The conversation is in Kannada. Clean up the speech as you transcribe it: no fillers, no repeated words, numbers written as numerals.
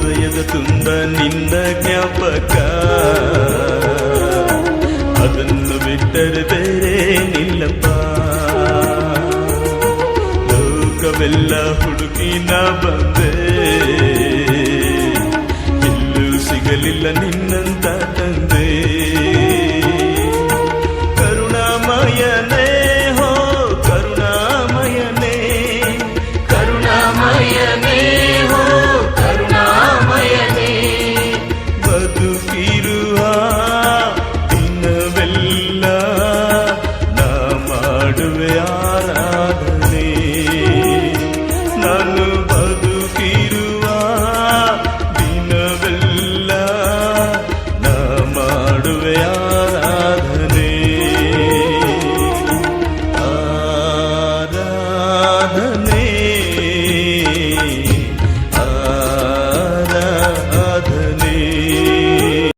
ಹೃದಯದ ತುಂಬ ನಿನ್ನ ಜ್ಞಾಪಕ, ಅದನ್ನು ಬಿಟ್ಟರೆ ಬೇರೆ ನಿಲ್ಲಪ್ಪ. ಲೋಕವೆಲ್ಲ ಹುಡುಕಿ ನಾ ಬಂದೆ, ಎಲ್ಲೂ ಸಿಗಲಿಲ್ಲ ನಿನ್ನ